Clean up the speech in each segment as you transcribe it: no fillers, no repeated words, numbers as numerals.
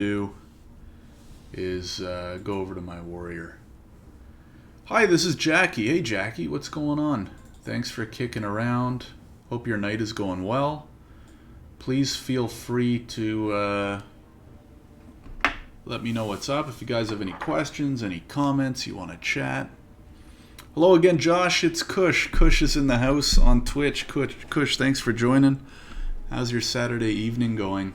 do is go over to my warrior. Hi, this is Jackie. Hey, Jackie, what's going on? Thanks for kicking around. Hope your night is going well. Please feel free to let me know what's up. If you guys have any questions, any comments, you want to chat. Hello again, Josh. It's Kush. Kush is in the house on Twitch. Kush, thanks for joining. How's your Saturday evening going?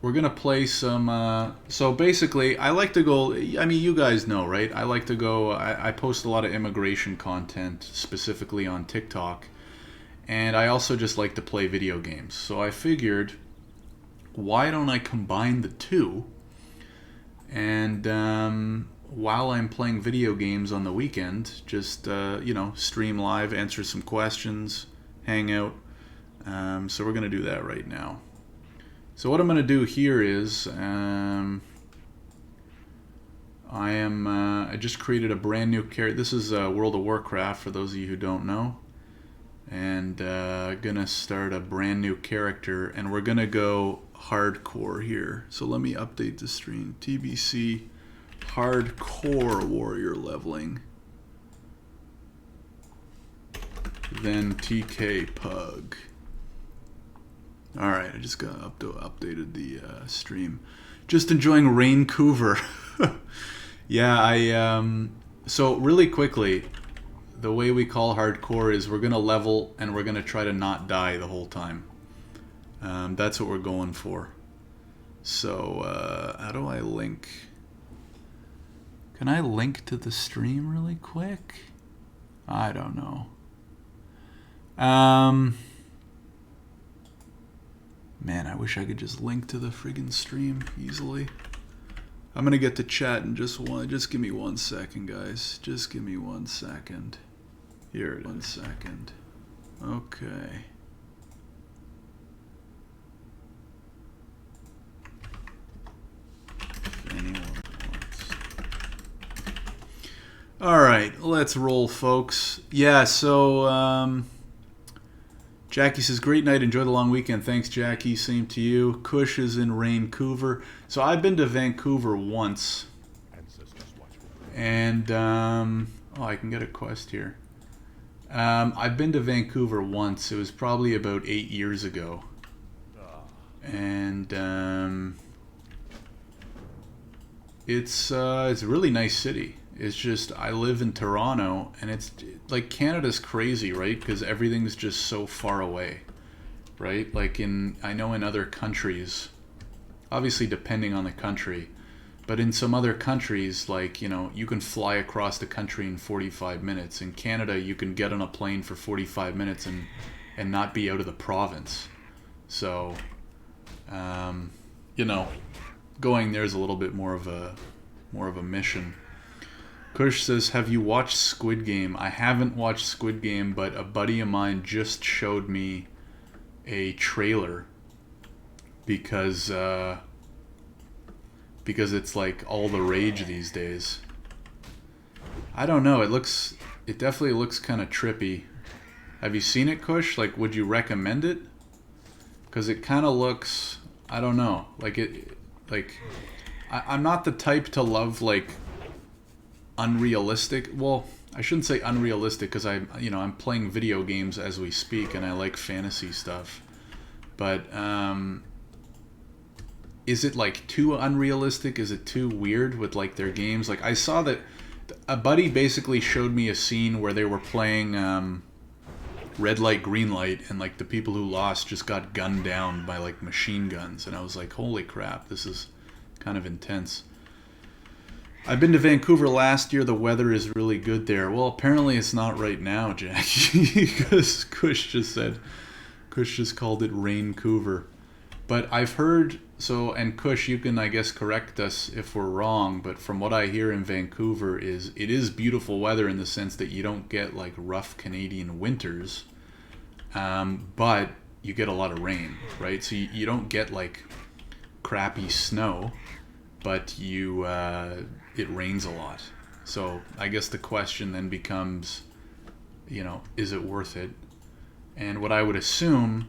We're going to play some... so basically, I like to go... I mean, you guys know, right? I like to go... I post a lot of immigration content, specifically on TikTok. And I also just like to play video games. So I figured, why don't I combine the two? And while I'm playing video games on the weekend, just, stream live, answer some questions, hang out. So we're going to do that right now. So what I'm going to do here is, I just created a brand new character. This is World of Warcraft, for those of you who don't know. And gonna start a brand new character, and we're gonna go hardcore here. So let me update the stream. TBC hardcore warrior leveling. Then TK pug. Alright, I just got updated the stream. Just enjoying Raincouver. Yeah, so really quickly, the way we call hardcore is we're going to level and we're going to try to not die the whole time. That's what we're going for. So, how do I link? Can I link to the stream really quick? I don't know. Man, I wish I could just link to the friggin' stream easily. I'm gonna get to chat in just give me 1 second, guys. Just give me 1 second. Here, 1 second. Okay. If anyone wants. Alright, let's roll, folks. Yeah, so, Jackie says, great night, enjoy the long weekend. Thanks, Jackie, same to you. Kush is in Raincouver. So I've been to Vancouver once. And, I can get a quest here. I've been to Vancouver once. It was probably about 8 years ago. And, it's a really nice city. It's just, I live in Toronto, and it's, like, Canada's crazy, right? Because everything's just so far away, right? Like I know in other countries, obviously depending on the country, but in some other countries, like, you can fly across the country in 45 minutes. In Canada, you can get on a plane for 45 minutes and not be out of the province. So, going there is a little bit more of a mission. Kush says, have you watched Squid Game? I haven't watched Squid Game, but a buddy of mine just showed me a trailer because it's like all the rage these days. I don't know. It definitely looks kind of trippy. Have you seen it, Kush? Like, would you recommend it? Because it kind of looks, I don't know. I'm not the type to love, like, unrealistic. Well, I shouldn't say unrealistic because I'm playing video games as we speak and I like fantasy stuff. But is it like too unrealistic? Is it too weird with like their games? Like I saw that a buddy basically showed me a scene where they were playing red light, green light, and like the people who lost just got gunned down by like machine guns, and I was like, holy crap, this is kind of intense. I've been to Vancouver last year. The weather is really good there. Well, apparently it's not right now, Jackie, because Kush just called it Raincouver. But I've heard, and Kush, you can, I guess, correct us if we're wrong, but from what I hear in Vancouver it is beautiful weather in the sense that you don't get like rough Canadian winters, but you get a lot of rain, right? So you don't get like crappy snow, but it rains a lot. So I guess the question then becomes, is it worth it? And what I would assume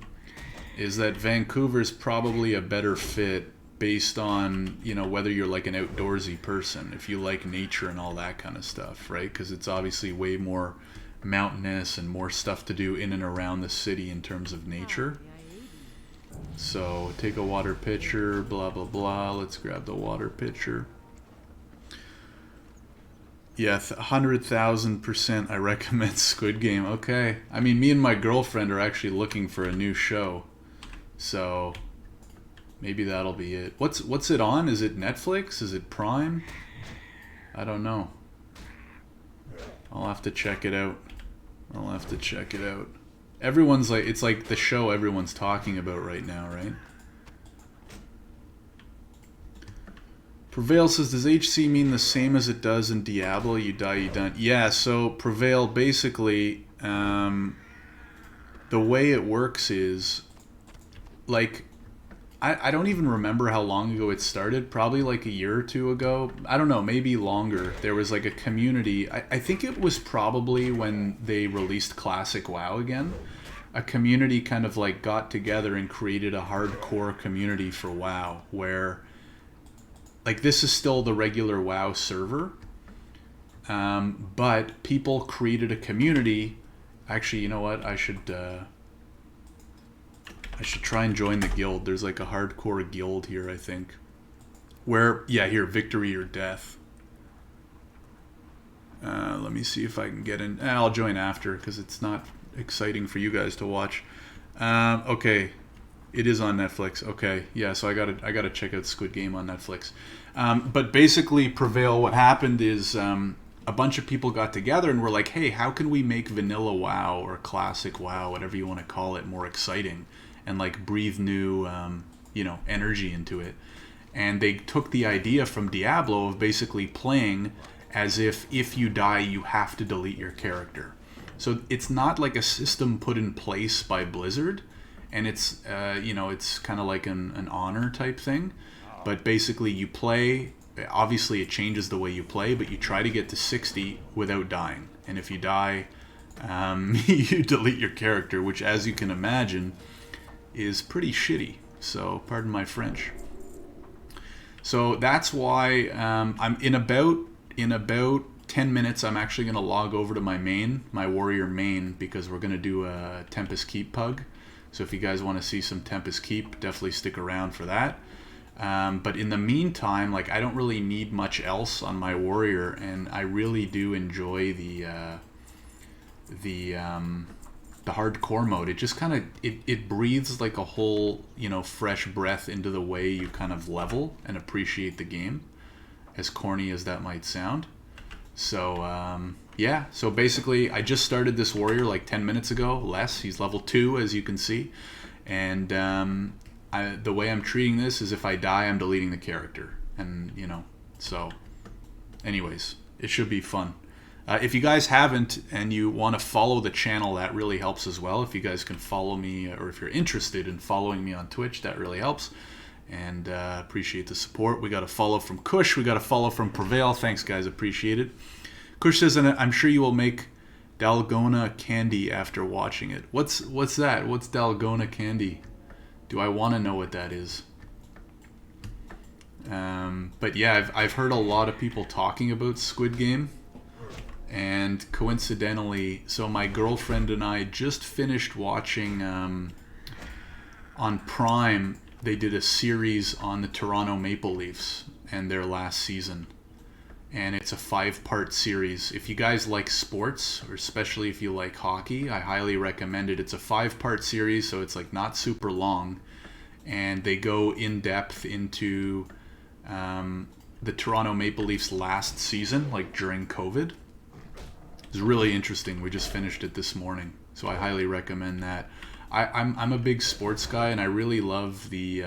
is that Vancouver's probably a better fit based on, you know, whether you're like an outdoorsy person, if you like nature and all that kind of stuff, right? Because it's obviously way more mountainous and more stuff to do in and around the city in terms of nature. So take a water pitcher, blah blah blah. Let's grab the water pitcher. Yeah, 100,000% I recommend Squid Game. Okay. I mean, me and my girlfriend are actually looking for a new show. So maybe that'll be it. What's it on? Is it Netflix? Is it Prime? I don't know. I'll have to check it out. Everyone's like, it's like the show everyone's talking about right now, right? Prevail says, does HC mean the same as it does in Diablo? You die, you done. Yeah, so Prevail, basically, the way it works is, like, I don't even remember how long ago it started. Probably like a year or two ago. I don't know, maybe longer. There was like a community. I think it was probably when they released Classic WoW again. A community kind of like got together and created a hardcore community for WoW where, like, this is still the regular WoW server, but people created a community. Actually, you know what? I should try and join the guild. There's like a hardcore guild here, I think. Where, yeah, here, victory or death. Let me see if I can get in. I'll join after because it's not exciting for you guys to watch. Okay, it is on Netflix. Okay, yeah, so I gotta check out Squid Game on Netflix. But basically, Prevail, what happened is a bunch of people got together and were like, hey, how can we make vanilla WoW or classic WoW, whatever you want to call it, more exciting and like breathe new, energy into it? And they took the idea from Diablo of basically playing as if you die, you have to delete your character. So it's not like a system put in place by Blizzard, and it's it's kind of like an honor type thing. But basically, you play. Obviously, it changes the way you play, but you try to get to 60 without dying. And if you die, you delete your character, which, as you can imagine, is pretty shitty. So, pardon my French. So that's why I'm in about 10 minutes. I'm actually going to log over to my warrior main, because we're going to do a Tempest Keep pug. So if you guys want to see some Tempest Keep, definitely stick around for that. But in the meantime, like, I don't really need much else on my warrior, and I really do enjoy the hardcore mode. It just kind of it breathes like a whole fresh breath into the way you kind of level and appreciate the game, as corny as that might sound. So yeah, so basically I just started this warrior like 10 minutes ago, less. He's level 2, as you can see, and the way I'm treating this is if I die, I'm deleting the character. And so anyways, it should be fun. If you guys haven't and you want to follow the channel, that really helps as well. If you guys can follow me, or if you're interested in following me on Twitch, that really helps. And appreciate the support. We got a follow from Kush. We got a follow from Prevail. Thanks, guys. Appreciate it. Kush says, and I'm sure you will make Dalgona candy after watching it. What's that? What's Dalgona candy? Do I want to know what that is? But yeah, I've heard a lot of people talking about Squid Game. And coincidentally, so my girlfriend and I just finished watching on Prime. They did a series on the Toronto Maple Leafs and their last season. And it's a 5-part series. If you guys like sports, or especially if you like hockey, I highly recommend it. It's a 5-part series, so it's like not super long. And they go in depth into the Toronto Maple Leafs last season, like during COVID. It's really interesting. We just finished it this morning, so I highly recommend that. I'm a big sports guy, and I really love the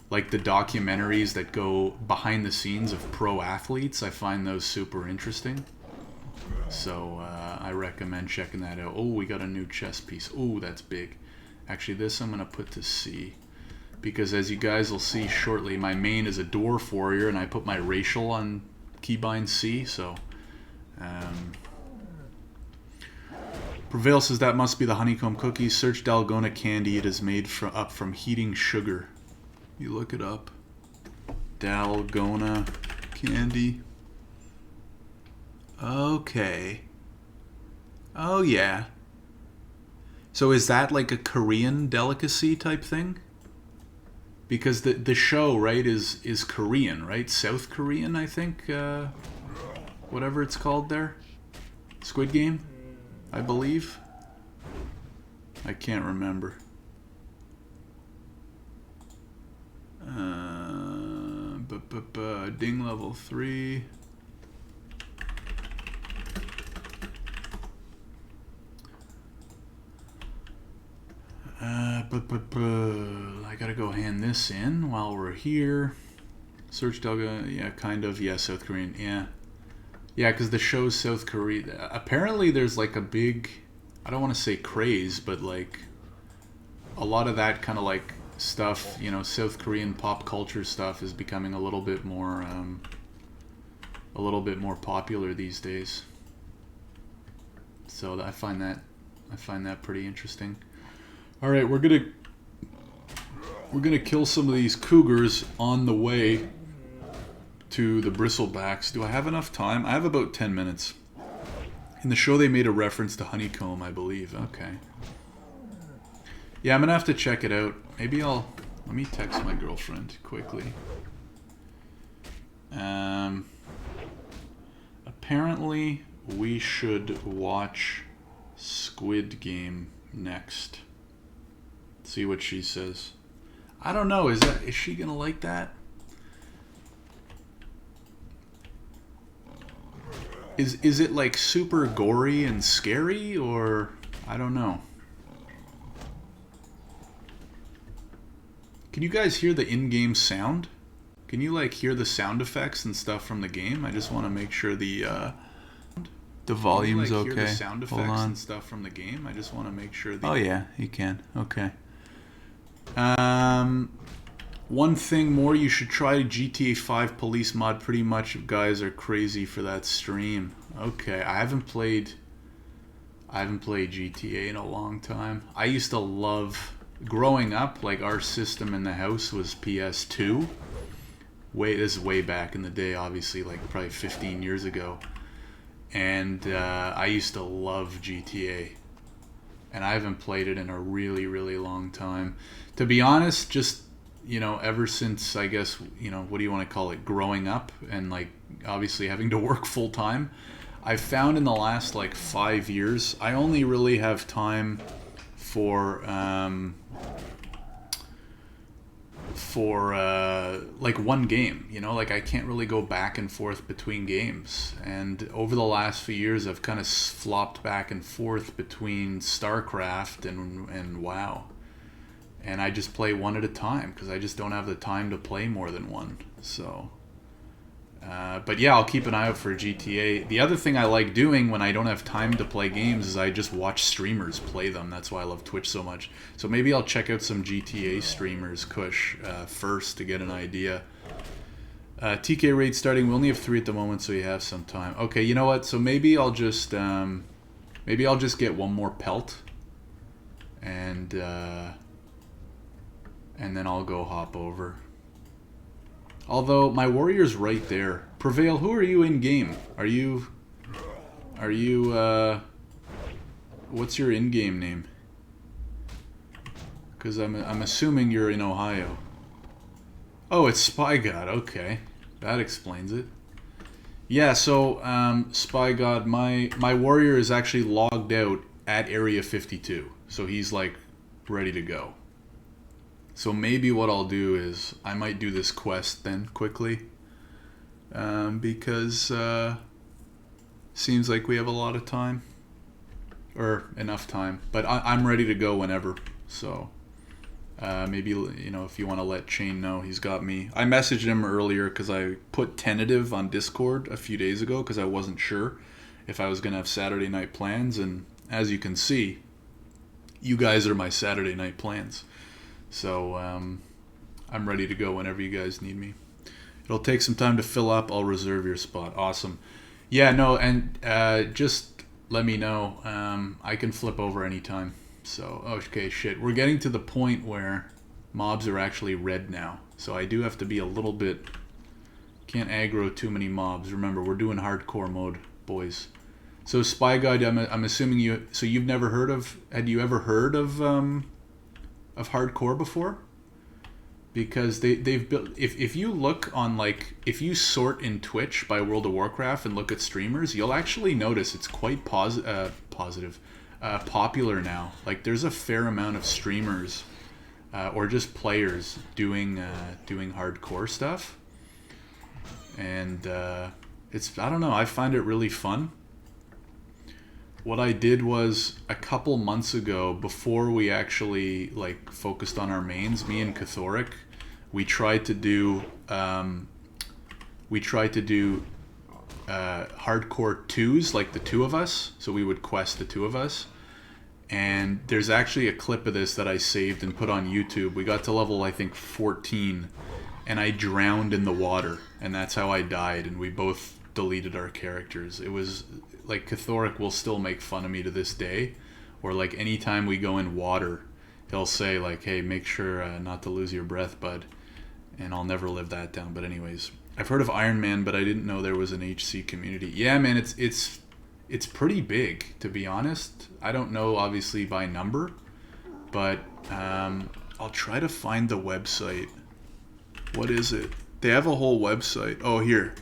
the documentaries that go behind the scenes of pro athletes. I find those super interesting. So I recommend checking that out. Oh, we got a new chess piece. Oh, that's big. Actually, this I'm going to put to C, because as you guys will see shortly, my main is a dwarf warrior, and I put my racial on keybind C. So Prevail says that must be the honeycomb cookies. Search Dalgona candy. It is made up from heating sugar. You look it up. Dalgona candy. Okay. Oh, yeah. So is that like a Korean delicacy type thing? Because the show, right, is Korean, right? South Korean, I think. Whatever it's called there. Squid Game, I believe. I can't remember. Ding level 3. I gotta go hand this in while we're here. Search Delga, yeah, kind of, yeah, South Korean, yeah. Yeah, because the show's South Korea. Apparently there's like a big, I don't want to say craze, but like a lot of that kind of like stuff, you know, South Korean pop culture stuff is becoming a little bit more popular these days. So I find that pretty interesting. All right, we're gonna kill some of these cougars on the way to the bristlebacks. Do I have enough time? I have about 10 minutes. In the show, they made a reference to honeycomb, I believe. Okay. Yeah, I'm gonna have to check it out. Maybe let me text my girlfriend quickly. Apparently, we should watch Squid Game next. See what she says. I don't know. Is she gonna like that? Is it like super gory and scary, or I don't know. Can you guys hear the in-game sound? Can you like hear the sound effects and stuff from the game? I just want to make sure the volume's okay. Hear the sound effects and stuff from the game? I just want to make sure the... Oh yeah, you can. Okay. One thing more, you should try GTA 5 police mod. Pretty much guys are crazy for that stream. Okay, I haven't played GTA in a long time. I used to love, growing up, like our system in the house was PS2. This is way back in the day, obviously, like probably 15 years ago. And I used to love GTA. And I haven't played it in a really, really long time. To be honest, just, you know, ever since, I guess, you know, what do you want to call it, growing up and, like, obviously having to work full time, I've found in the last, like, 5 years, I only really have time for like one game, you know, like I can't really go back and forth between games. And over the last few years, I've kind of flopped back and forth between StarCraft and WoW. And I just play one at a time because I just don't have the time to play more than one. So, but yeah, I'll keep an eye out for GTA. The other thing I like doing when I don't have time to play games is I just watch streamers play them. That's why I love Twitch so much. So maybe I'll check out some GTA streamers, Kush, first to get an idea. TK raid starting. We only have 3 at the moment, so you have some time. Okay, you know what? So maybe I'll just get one more pelt, and then I'll go hop over. Although my warrior's right there. Prevail, who are you in game? Are you what's your in-game name? Because I'm assuming you're in Ohio. Oh, it's Spy God. Okay, that explains it. Yeah, so Spy God, my warrior is actually logged out at Area 52, so he's like ready to go. So maybe what I'll do is I might do this quest then quickly, because seems like we have a lot of time, or enough time. But I'm ready to go whenever. So maybe, you know, if you want to let Shane know, he's got me. I messaged him earlier because I put tentative on Discord a few days ago because I wasn't sure if I was gonna have Saturday night plans, and as you can see, you guys are my Saturday night plans. So I'm ready to go whenever you guys need me. It'll take some time to fill up. I'll reserve your spot. Awesome. Yeah, no, and just let me know. I can flip over anytime. So, okay, shit. We're getting to the point where mobs are actually red now. So I do have to be a little bit Can't aggro too many mobs. Remember, we're doing hardcore mode, boys. So Spy Guide, I'm assuming you. So you've never heard of? Had you ever heard of hardcore before? Because they've built. If you look on, like, if you sort in Twitch by World of Warcraft and look at streamers, you'll actually notice it's quite popular now. Like, there's a fair amount of streamers or just players doing hardcore stuff, and it's, I don't know, I find it really fun. What I did was, a couple months ago, before we actually like focused on our mains, me and Cathoric, we tried to do hardcore twos, like the two of us. So we would quest the two of us. And there's actually a clip of this that I saved and put on YouTube. We got to level, I think, 14, and I drowned in the water, and that's how I died, and we both deleted our characters. It was like, Cathoric will still make fun of me to this day, or like anytime we go in water, he'll say like, hey, make sure not to lose your breath, bud, and I'll never live that down. But anyways, I've heard of Iron Man, but I didn't know there was an HC community. Yeah, man, it's pretty big, to be honest. I don't know, obviously, by number, but I'll try to find the website. What is it? They have a whole website. Oh, here.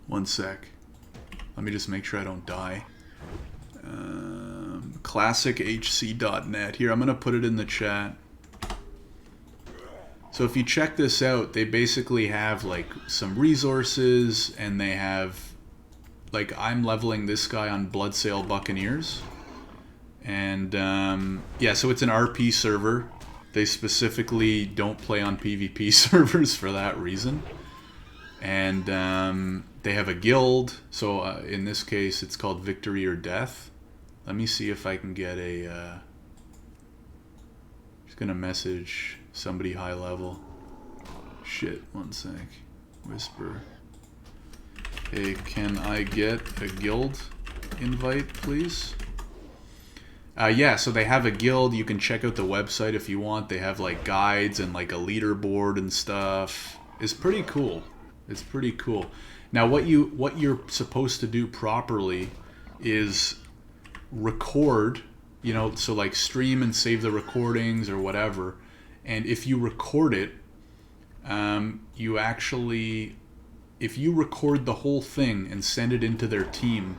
One sec. Let me just make sure I don't die. ClassicHC.net. Here, I'm going to put it in the chat. So if you check this out, they basically have like some resources, and they have, like, I'm leveling this guy on Bloodsail Buccaneers. And yeah, so it's an RP server. They specifically don't play on PvP servers for that reason. And they have a guild. So in this case, it's called Victory or Death. Let me see if I can get a... just gonna message somebody high level. Shit, one sec. Whisper. Hey, can I get a guild invite, please? Yeah, so they have a guild. You can check out the website if you want. They have like guides and like a leaderboard and stuff. It's pretty cool. It's pretty cool. Now, what you're supposed to do properly is record, you know, so like stream and save the recordings or whatever. And if you record it, you actually, if you record the whole thing and send it into their team,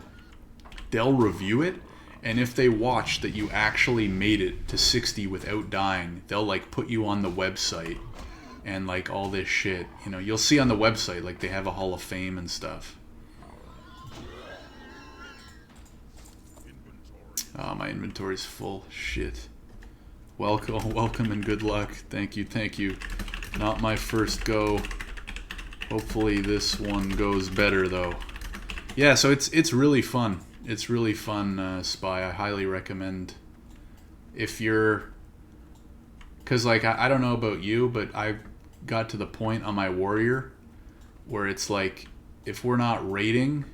they'll review it. And if they watch that you actually made it to 60 without dying, they'll like put you on the website and like all this shit. You know, you'll see on the website, like, they have a Hall of Fame and stuff. Oh, my inventory's full. Shit. Welcome and good luck. Thank you, thank you. Not my first go. Hopefully this one goes better though. Yeah, so it's really fun. It's really fun, Spy. I highly recommend, if you're... Because, like, I don't know about you, but I got to the point on my warrior where it's like, if we're not raiding,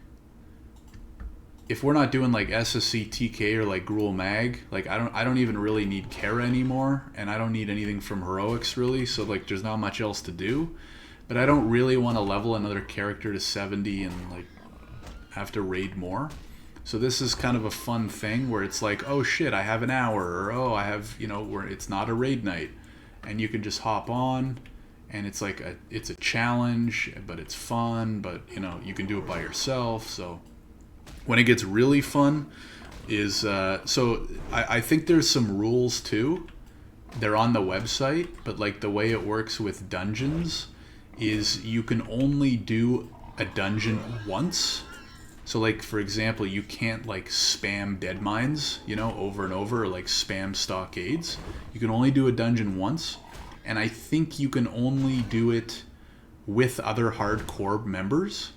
if we're not doing like SSC TK or like Gruul Mag, like I don't even really need Kara anymore, and I don't need anything from heroics really, so like there's not much else to do. But I don't really want to level another character to 70 and like have to raid more. So this is kind of a fun thing where it's like, oh shit, I have an hour, or oh, I have, you know, where it's not a raid night, and you can just hop on, and it's like it's a challenge, but it's fun, but you know, you can do it by yourself. So when it gets really fun is, so I think there's some rules too. They're on the website, but like the way it works with dungeons is you can only do a dungeon once. So like, for example, you can't like spam dead mines, you know, over and over, or like spam stockades. You can only do a dungeon once, and I think you can only do it with other hardcore members.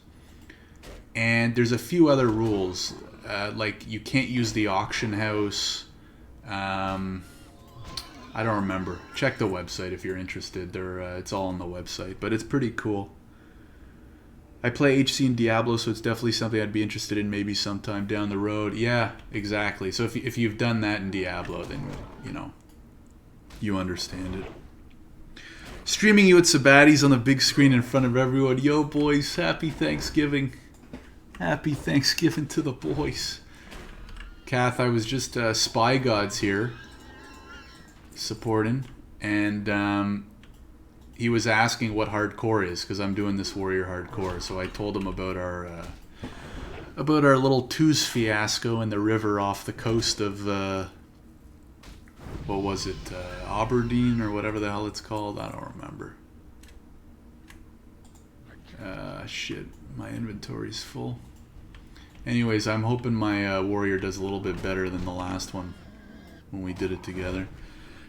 And there's a few other rules, like you can't use the auction house. I don't remember. Check the website if you're interested. It's all on the website, but it's pretty cool. I play HC in Diablo, so it's definitely something I'd be interested in maybe sometime down the road. Yeah, exactly. So if you've done that in Diablo, then, you know, you understand it. Streaming you at Sabati's on the big screen in front of everyone. Yo, boys, happy Thanksgiving. Happy Thanksgiving to the boys. Kath, I was just Spy Gods here supporting, and he was asking what hardcore is because I'm doing this warrior hardcore. So I told him about our little twos fiasco in the river off the coast of what was it, Aberdeen or whatever the hell it's called. I don't remember. Shit, my inventory's full. Anyways, I'm hoping my warrior does a little bit better than the last one when we did it together.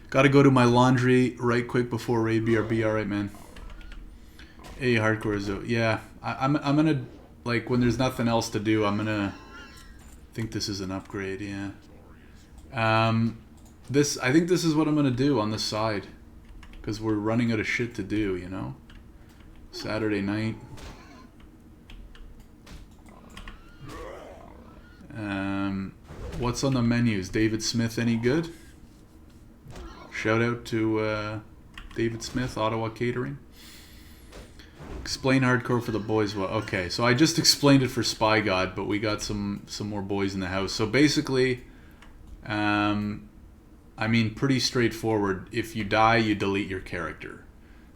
Got to go to my laundry right quick before raid BRB. All right, man. Hey, hardcore is out. Yeah, I'm gonna, like, when there's nothing else to do, I'm gonna. I think this is an upgrade. Yeah. I think this is what I'm gonna do on the side, because we're running out of shit to do. You know. Saturday night. What's on the menus? David Smith any good? Shout out to David Smith, Ottawa Catering. Explain hardcore for the boys. Well, okay, so I just explained it for Spy God, but we got some more boys in the house. So basically, I mean, pretty straightforward. If you die, you delete your character.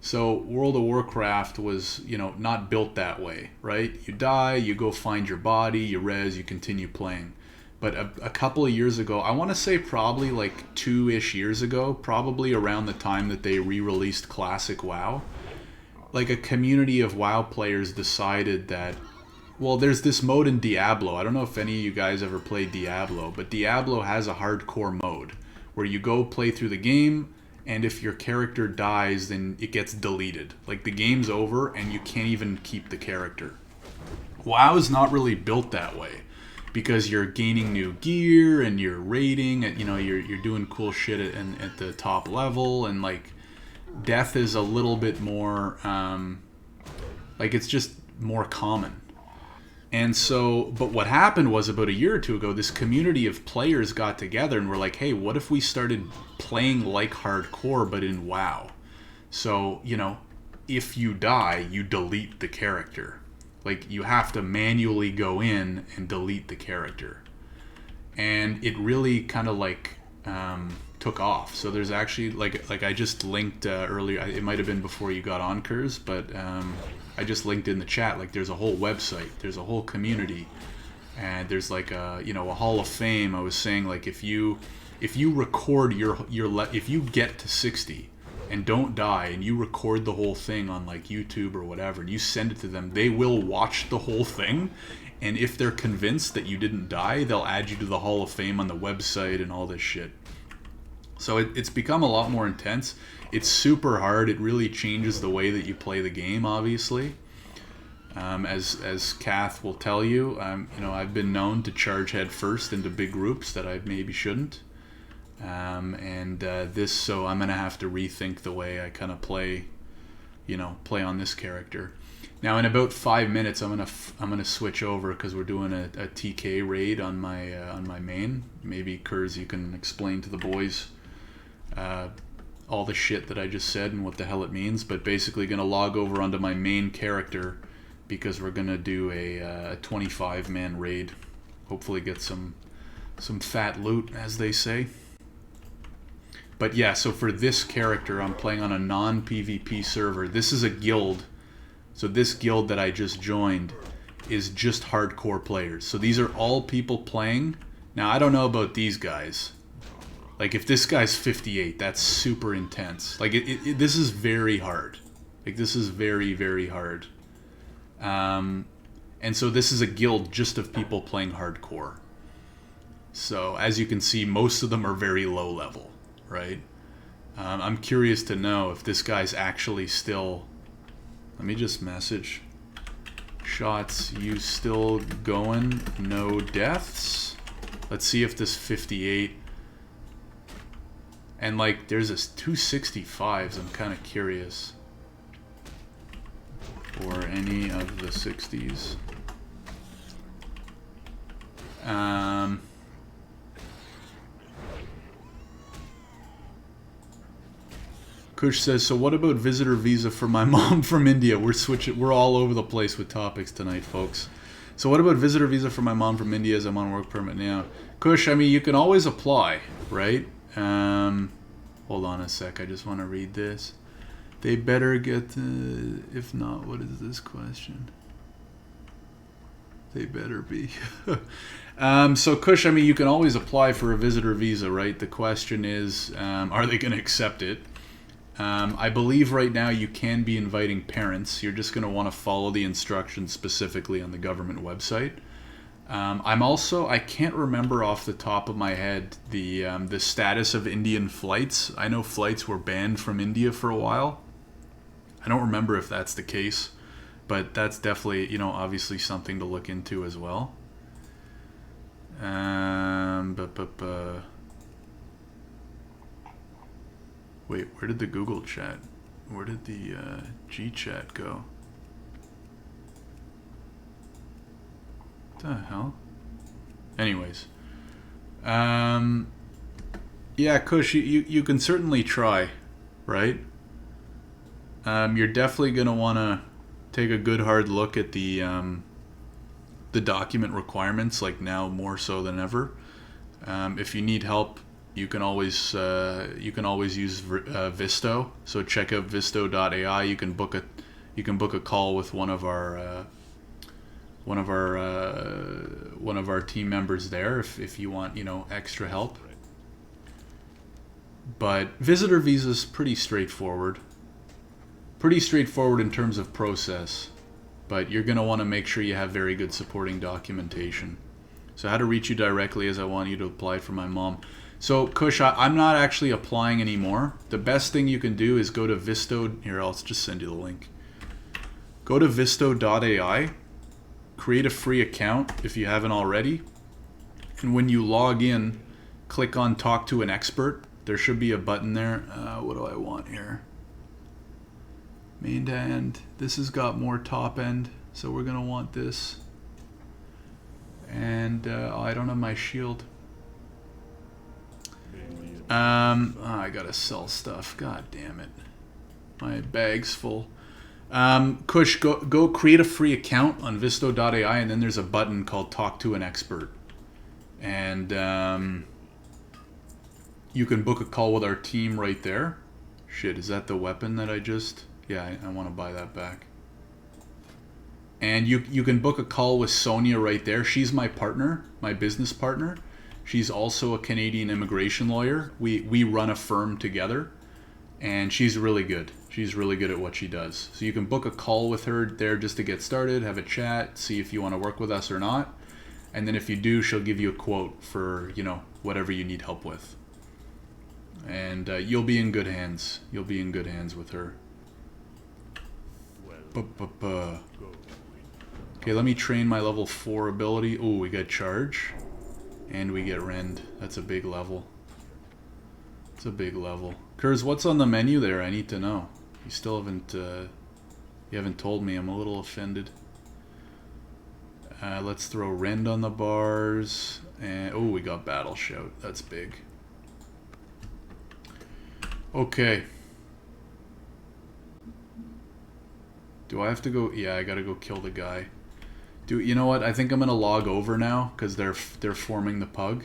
So World of Warcraft was, you know, not built that way, right? You die, you go find your body, you res, you continue playing. But a couple of years ago, I want to say probably like 2-ish years ago, probably around the time that they re-released Classic WoW, like a community of WoW players decided that, well, there's this mode in Diablo. I don't know if any of you guys ever played Diablo, but Diablo has a hardcore mode where you go play through the game, and if your character dies, then it gets deleted. Like, the game's over, and you can't even keep the character. WoW is not really built that way, because you're gaining new gear, and you're raiding, and, you know, you're doing cool shit at the top level, and, like, death is a little bit more, like, it's just more common. And so, but what happened was about a year or two ago, this community of players got together and were like, hey, what if we started playing like hardcore, but in WoW? So, you know, if you die, you delete the character. Like, you have to manually go in and delete the character. And it really kind of like took off. So there's actually, like I just linked earlier, it might have been before you got on, Kurz, but I just linked in the chat, like, there's a whole website, there's a whole community, and there's like a, you know, a Hall of Fame. I was saying, like, if you record if you get to 60 and don't die, and you record the whole thing on, like, YouTube or whatever, and you send it to them, they will watch the whole thing, and if they're convinced that you didn't die, they'll add you to the Hall of Fame on the website and all this shit. So it's become a lot more intense. It's super hard. It really changes the way that you play the game, obviously. As Kath will tell you, you know, I've been known to charge head first into big groups that I maybe shouldn't. So I'm going to have to rethink the way I kind of play, you know, play on this character. Now, in about 5 minutes, I'm gonna switch over because we're doing a TK raid on my main. Maybe, Kurz, you can explain to the boys all the shit that I just said and what the hell it means, but basically gonna log over onto my main character because we're gonna do a 25-man raid. Hopefully get some fat loot, as they say. But yeah, so for this character, I'm playing on a non-PvP server. This is a guild. So this guild that I just joined is just hardcore players. So these are all people playing. Now, I don't know about these guys. Like, if this guy's 58, that's super intense. Like, this is very hard. Like, this is very, very hard. And so this is a guild just of people playing hardcore. So, as you can see, most of them are very low level, right? I'm curious to know if this guy's actually still... Let me just message. Shots, you still going? No deaths? Let's see if this 58... And, like, there's this 265s. I'm kind of curious. Or any of the 60s. Kush says, so what about visitor visa for my mom from India? We're all over the place with topics tonight, folks. So what about visitor visa for my mom from India as I'm on work permit now? Kush, I mean, you can always apply, right? Hold on a sec. I just want to read this. They better get, if not, what is this question? They better be. So Kush, I mean, you can always apply for a visitor visa, right? The question is, are they going to accept it? I believe right now you can be inviting parents. You're just going to want to follow the instructions specifically on the government website. I can't remember off the top of my head the status of Indian flights. I know flights were banned from India for a while. I don't remember if that's the case, but that's definitely, you know, obviously something to look into as well. Wait, where did the Google chat? Where did the G chat go? What the hell? Anyways, yeah, Kush, you can certainly try, right? You're definitely gonna want to take a good hard look at the document requirements, like now more so than ever. If you need help, you can always use Visto. So check out visto.ai. You can book a call with one of our team members there if you want, you know, extra help. But visitor visa is pretty straightforward. Pretty straightforward in terms of process, but you're going to want to make sure you have very good supporting documentation. So how to reach you directly is I want you to apply for my mom. So Kush, I'm not actually applying anymore. The best thing you can do is go to Visto. Here, I'll just send you the link. Go to visto.ai, create a free account if you haven't already, and when you log in, click on Talk to an Expert. There should be a button there. What do I want here? Main to end. This has got more top end, so we're gonna want this. And I don't have my shield. I gotta sell stuff. God damn it, my bag's full. Kush, go create a free account on visto.ai, and then there's a button called Talk to an Expert, and you can book a call with our team right there. Shit, is that the weapon that I just? Yeah, I want to buy that back. And you can book a call with Sonia right there. She's my partner, my business partner. She's also a Canadian immigration lawyer. We run a firm together, and she's really good. She's really good at what she does. So you can book a call with her there just to get started, have a chat, see if you want to work with us or not. And then if you do, she'll give you a quote for, you know, whatever you need help with. And you'll be in good hands. You'll be in good hands with her. Okay, let me train my level 4 ability. Oh, we get charge. And we get rend. That's a big level. It's a big level. Kurz, what's on the menu there? I need to know. You still haven't you haven't told me. I'm a little offended. Let's throw rend on the bars. And oh, we got battle shout. That's big. Okay. Do I have to go? Yeah, I gotta go kill the guy. You know what? I think I'm gonna log over now because they're forming the pug.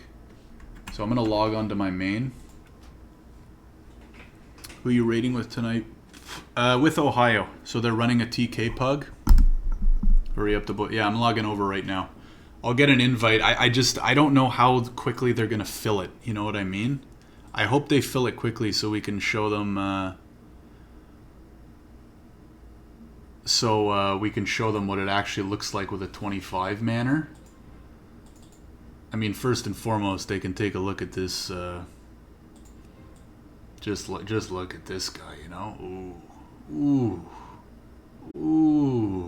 So I'm gonna log on to my main. Who are you raiding with tonight? With Ohio. So they're running a TK pug. Hurry up the yeah, I'm logging over right now. I'll get an invite. I don't know how quickly they're gonna fill it. You know what I mean? I hope they fill it quickly so we can show them. We can show them what it actually looks like with a 25 manner. I mean, first and foremost, they can take a look at this. Just look at this guy, you know. Ooh, ooh, ooh.